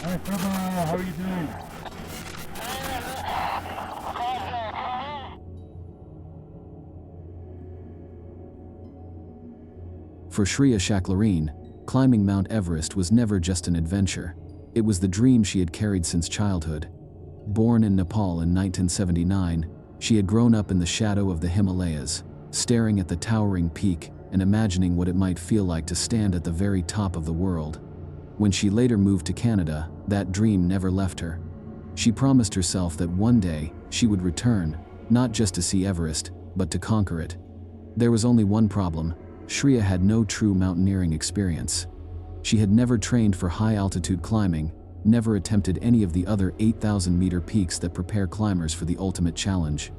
Hi, Saba. How are you doing? For Shreya Shaklareen, climbing Mount Everest was never just an adventure. It was the dream she had carried since childhood. Born in Nepal in 1979, she had grown up in the shadow of the Himalayas, staring at the towering peak and imagining what it might feel like to stand at the very top of the world. When she later moved to Canada, that dream never left her. She promised herself that one day she would return, not just to see Everest, but to conquer it. There was only one problem: Shreya had no true mountaineering experience. She had never trained for high-altitude climbing, never attempted any of the other 8,000-meter peaks that prepare climbers for the ultimate challenge.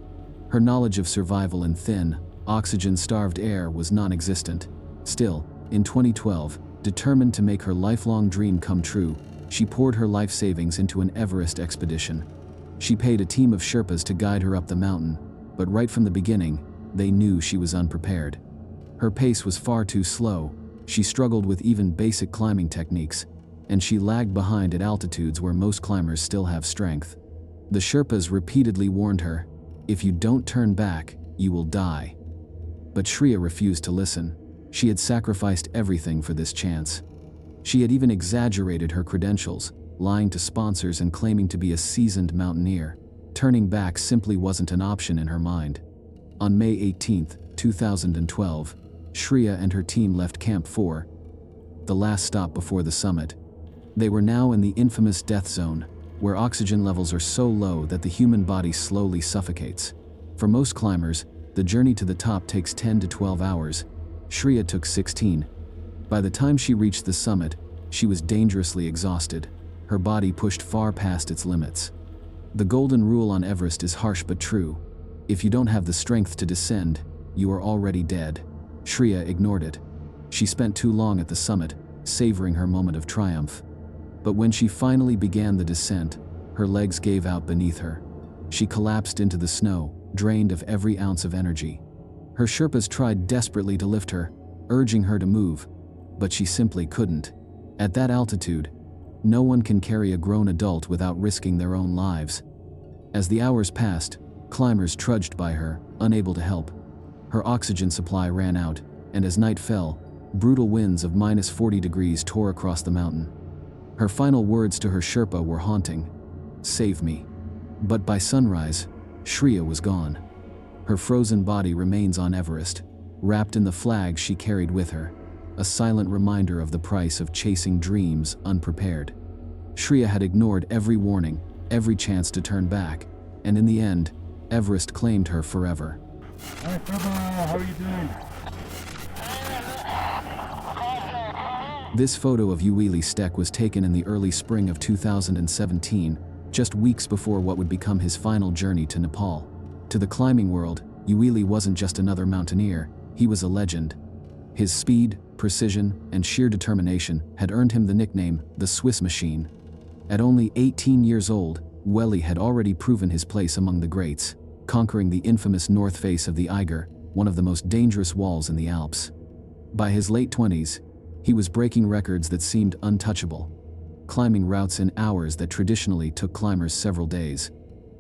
Her knowledge of survival in thin, oxygen-starved air was non-existent. Still, in 2012, determined to make her lifelong dream come true, she poured her life savings into an Everest expedition. She paid a team of Sherpas to guide her up the mountain, but right from the beginning, they knew she was unprepared. Her pace was far too slow, she struggled with even basic climbing techniques, and she lagged behind at altitudes where most climbers still have strength. The Sherpas repeatedly warned her, "If you don't turn back, you will die." But Shreya refused to listen. She had sacrificed everything for this chance. She had even exaggerated her credentials, lying to sponsors and claiming to be a seasoned mountaineer. Turning back simply wasn't an option in her mind. On May 18, 2012, Shreya and her team left Camp 4, the last stop before the summit. They were now in the infamous death zone, where oxygen levels are so low that the human body slowly suffocates. For most climbers, the journey to the top takes 10 to 12 hours. Shreya took 16. By the time she reached the summit, she was dangerously exhausted, her body pushed far past its limits. The golden rule on Everest is harsh but true: if you don't have the strength to descend, you are already dead. Shreya ignored it. She spent too long at the summit, savoring her moment of triumph. But when she finally began the descent, her legs gave out beneath her. She collapsed into the snow, drained of every ounce of energy. Her Sherpas tried desperately to lift her, urging her to move, but she simply couldn't. At that altitude, no one can carry a grown adult without risking their own lives. As the hours passed, climbers trudged by her, unable to help. Her oxygen supply ran out, and as night fell, brutal winds of -40 degrees tore across the mountain. Her final words to her Sherpa were haunting: "Save me." But by sunrise, Shreya was gone. Her frozen body remains on Everest, wrapped in the flag she carried with her, a silent reminder of the price of chasing dreams unprepared. Shreya had ignored every warning, every chance to turn back, and in the end, Everest claimed her forever. Hi, Saba. How are you doing? This photo of Ueli Stek was taken in the early spring of 2017, just weeks before what would become his final journey to Nepal. To the climbing world, Ueli wasn't just another mountaineer, he was a legend. His speed, precision, and sheer determination had earned him the nickname, the Swiss Machine. At only 18 years old, Ueli had already proven his place among the greats, conquering the infamous north face of the Eiger, one of the most dangerous walls in the Alps. By his late 20s, he was breaking records that seemed untouchable, climbing routes in hours that traditionally took climbers several days.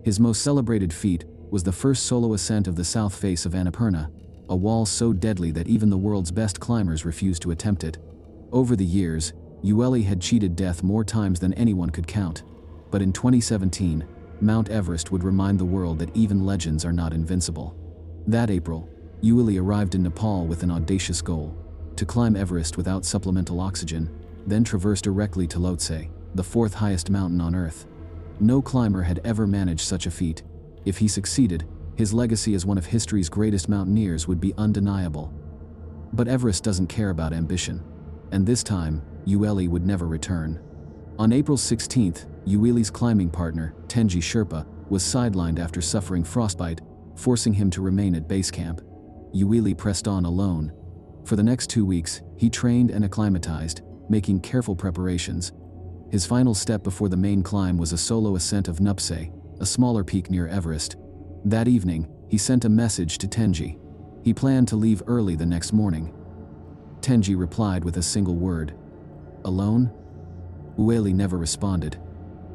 His most celebrated feat was the first solo ascent of the south face of Annapurna, a wall so deadly that even the world's best climbers refused to attempt it. Over the years, Ueli had cheated death more times than anyone could count. But in 2017, Mount Everest would remind the world that even legends are not invincible. That April, Ueli arrived in Nepal with an audacious goal: to climb Everest without supplemental oxygen, then traverse directly to Lhotse, the fourth highest mountain on Earth. No climber had ever managed such a feat. If he succeeded, his legacy as one of history's greatest mountaineers would be undeniable. But Everest doesn't care about ambition. And this time, Ueli would never return. On April 16th, Ueli's climbing partner, Tenji Sherpa, was sidelined after suffering frostbite, forcing him to remain at base camp. Ueli pressed on alone. For the next 2 weeks, he trained and acclimatized, making careful preparations. His final step before the main climb was a solo ascent of Nuptse, a smaller peak near Everest. That evening, he sent a message to Tenji. He planned to leave early the next morning. Tenji replied with a single word: "Alone?" Ueli never responded.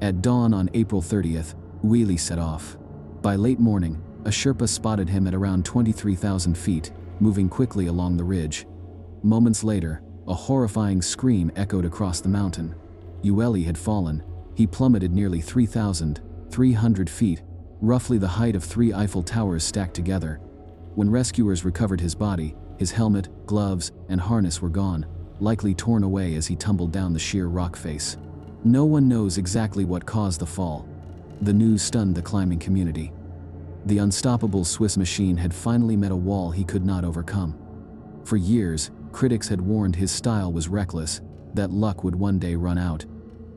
At dawn on April 30th, Ueli set off. By late morning, a Sherpa spotted him at around 23,000 feet, moving quickly along the ridge. Moments later, a horrifying scream echoed across the mountain. Ueli had fallen. He plummeted nearly 3,300 feet, roughly the height of 3 Eiffel Towers stacked together. When rescuers recovered his body, his helmet, gloves, and harness were gone, likely torn away as he tumbled down the sheer rock face. No one knows exactly what caused the fall. The news stunned the climbing community. The unstoppable Swiss machine had finally met a wall he could not overcome. For years, critics had warned his style was reckless, that luck would one day run out.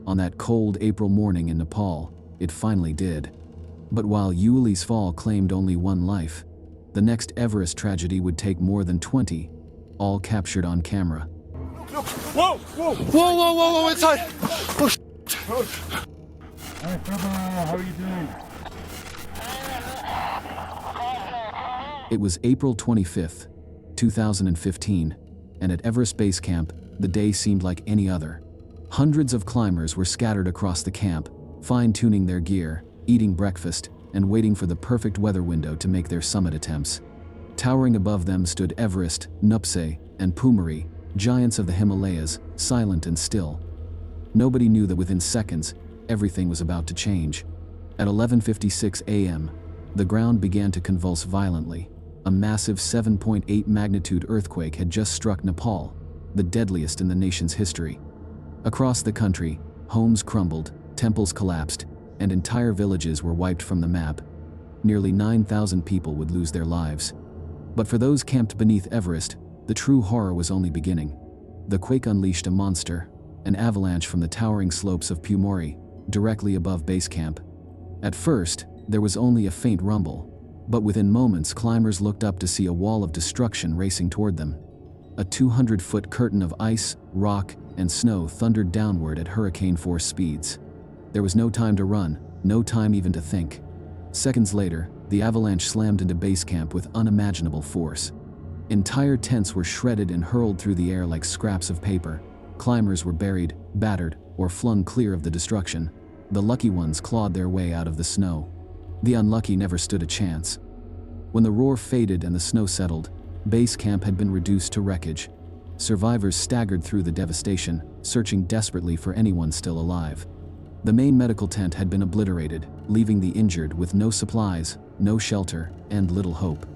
On that cold April morning in Nepal, it finally did. But while Ueli's fall claimed only one life, the next Everest tragedy would take more than 20, all captured on camera. Whoa! Whoa! Whoa! Whoa! Whoa! Whoa! Inside! Oh, Hi, brother. How are you doing? It was April 25th, 2015, and at Everest Base Camp, the day seemed like any other. Hundreds of climbers were scattered across the camp, fine-tuning their gear, eating breakfast, and waiting for the perfect weather window to make their summit attempts. Towering above them stood Everest, Nuptse, and Pumari, giants of the Himalayas, silent and still. Nobody knew that within seconds, everything was about to change. At 11:56 a.m., the ground began to convulse violently. A massive 7.8 magnitude earthquake had just struck Nepal, the deadliest in the nation's history. Across the country, homes crumbled, temples collapsed, and entire villages were wiped from the map. Nearly 9,000 people would lose their lives. But for those camped beneath Everest, the true horror was only beginning. The quake unleashed a monster, an avalanche from the towering slopes of Pumori, directly above base camp. At first, there was only a faint rumble, but within moments climbers looked up to see a wall of destruction racing toward them. A 200-foot curtain of ice, rock, and snow thundered downward at hurricane-force speeds. There was no time to run, no time even to think. Seconds later, the avalanche slammed into base camp with unimaginable force. Entire tents were shredded and hurled through the air like scraps of paper. Climbers were buried, battered, or flung clear of the destruction. The lucky ones clawed their way out of the snow. The unlucky never stood a chance. When the roar faded and the snow settled, base camp had been reduced to wreckage. Survivors staggered through the devastation, searching desperately for anyone still alive. The main medical tent had been obliterated, leaving the injured with no supplies, no shelter, and little hope.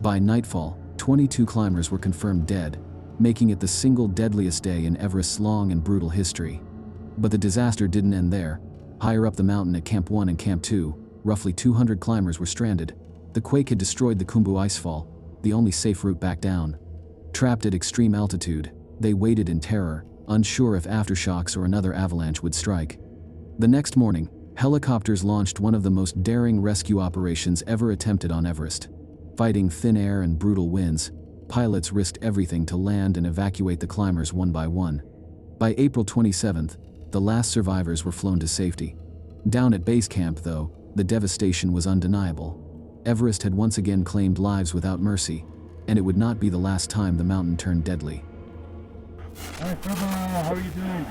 By nightfall, 22 climbers were confirmed dead, making it the single deadliest day in Everest's long and brutal history. But the disaster didn't end there. Higher up the mountain at Camp 1 and Camp 2, roughly 200 climbers were stranded. The quake had destroyed the Khumbu icefall, the only safe route back down. Trapped at extreme altitude, they waited in terror, unsure if aftershocks or another avalanche would strike. The next morning, helicopters launched one of the most daring rescue operations ever attempted on Everest. Fighting thin air and brutal winds, pilots risked everything to land and evacuate the climbers one by one. By April 27th, the last survivors were flown to safety. Down at base camp, though, the devastation was undeniable. Everest had once again claimed lives without mercy, and it would not be the last time the mountain turned deadly. Hi, brother. How are you doing?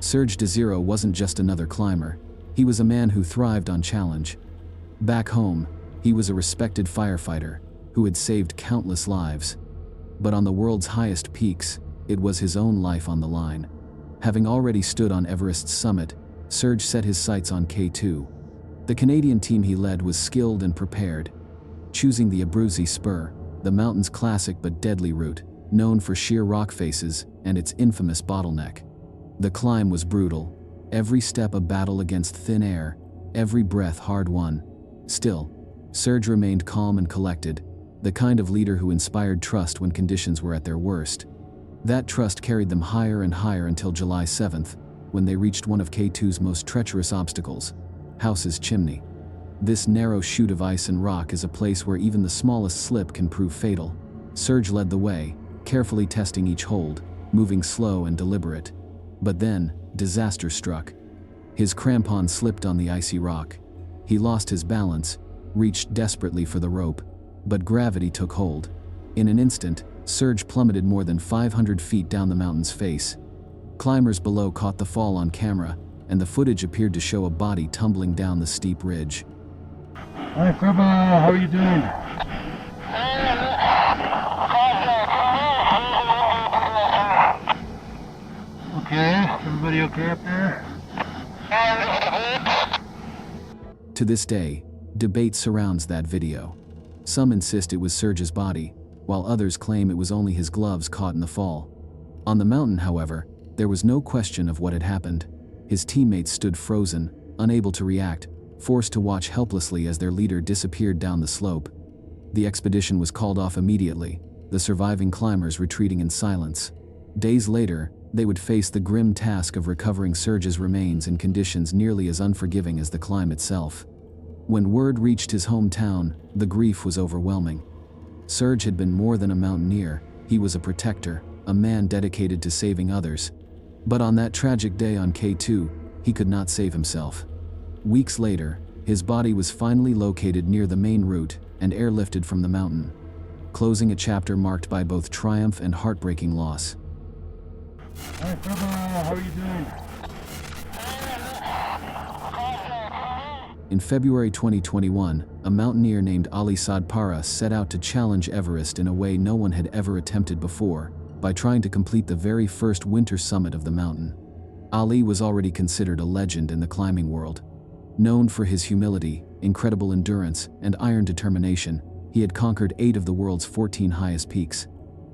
Serge Desiro wasn't just another climber. He was a man who thrived on challenge. Back home, he was a respected firefighter who had saved countless lives. But on the world's highest peaks, it was his own life on the line. Having already stood on Everest's summit, Serge set his sights on K2. The Canadian team he led was skilled and prepared, choosing the Abruzzi Spur, the mountain's classic but deadly route, known for sheer rock faces and its infamous bottleneck. The climb was brutal, every step a battle against thin air, every breath hard-won. Still, Serge remained calm and collected, the kind of leader who inspired trust when conditions were at their worst. That trust carried them higher and higher until July 7th, when they reached one of K2's most treacherous obstacles, House's Chimney. This narrow chute of ice and rock is a place where even the smallest slip can prove fatal. Serge led the way, carefully testing each hold, moving slow and deliberate. But then, disaster struck. His crampon slipped on the icy rock. He lost his balance, reached desperately for the rope, but gravity took hold. In an instant, Surge plummeted more than 500 feet down the mountain's face. Climbers below caught the fall on camera, and the footage appeared to show a body tumbling down the steep ridge. Hi, Prabha, how are you doing? Okay, everybody okay up there? To this day, debate surrounds that video. Some insist it was Surge's body, while others claim it was only his gloves caught in the fall. On the mountain, however, there was no question of what had happened. His teammates stood frozen, unable to react, forced to watch helplessly as their leader disappeared down the slope. The expedition was called off immediately, the surviving climbers retreating in silence. Days later, they would face the grim task of recovering Surge's remains in conditions nearly as unforgiving as the climb itself. When word reached his hometown, the grief was overwhelming. Surge had been more than a mountaineer, he was a protector, a man dedicated to saving others. But on that tragic day on K2, he could not save himself. Weeks later, his body was finally located near the main route and airlifted from the mountain, closing a chapter marked by both triumph and heartbreaking loss. Hi, Prabha, how are you doing? In February 2021, a mountaineer named Ali Sadpara set out to challenge Everest in a way no one had ever attempted before, by trying to complete the very first winter summit of the mountain. Ali was already considered a legend in the climbing world. Known for his humility, incredible endurance, and iron determination, he had conquered 8 of the world's 14 highest peaks.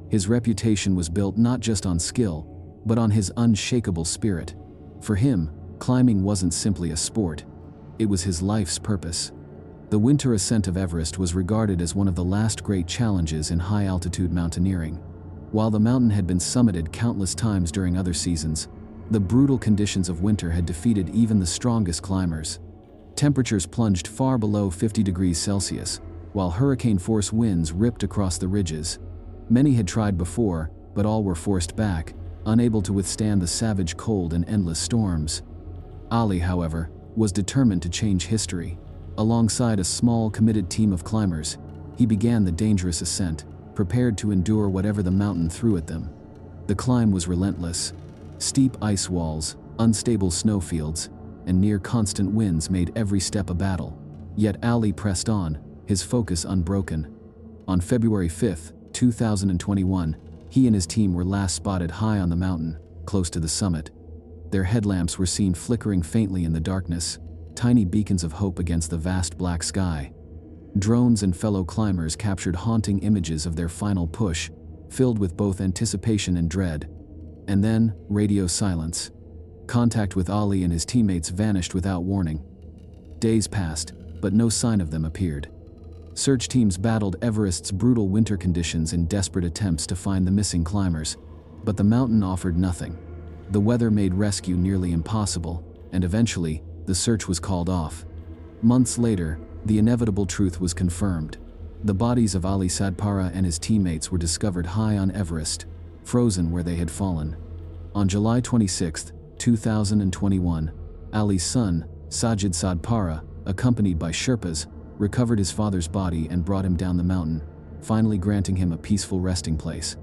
His reputation was built not just on skill, but on his unshakable spirit. For him, climbing wasn't simply a sport. It was his life's purpose. The winter ascent of Everest was regarded as one of the last great challenges in high-altitude mountaineering. While the mountain had been summited countless times during other seasons, the brutal conditions of winter had defeated even the strongest climbers. Temperatures plunged far below 50 degrees Celsius, while hurricane-force winds ripped across the ridges. Many had tried before, but all were forced back, unable to withstand the savage cold and endless storms. Ali, however, was determined to change history. Alongside a small, committed team of climbers, he began the dangerous ascent, prepared to endure whatever the mountain threw at them. The climb was relentless. Steep ice walls, unstable snowfields, and near-constant winds made every step a battle. Yet Ali pressed on, his focus unbroken. On February 5, 2021, he and his team were last spotted high on the mountain, close to the summit. Their headlamps were seen flickering faintly in the darkness, tiny beacons of hope against the vast black sky. Drones and fellow climbers captured haunting images of their final push, filled with both anticipation and dread. And then, radio silence. Contact with Ali and his teammates vanished without warning. Days passed, but no sign of them appeared. Search teams battled Everest's brutal winter conditions in desperate attempts to find the missing climbers, but the mountain offered nothing. The weather made rescue nearly impossible, and eventually, the search was called off. Months later, the inevitable truth was confirmed. The bodies of Ali Sadpara and his teammates were discovered high on Everest, frozen where they had fallen. On July 26, 2021, Ali's son, Sajid Sadpara, accompanied by Sherpas, recovered his father's body and brought him down the mountain, finally granting him a peaceful resting place.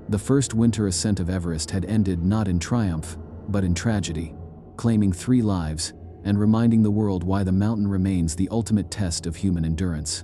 The first winter ascent of Everest had ended not in triumph, but in tragedy, claiming 3 lives and reminding the world why the mountain remains the ultimate test of human endurance.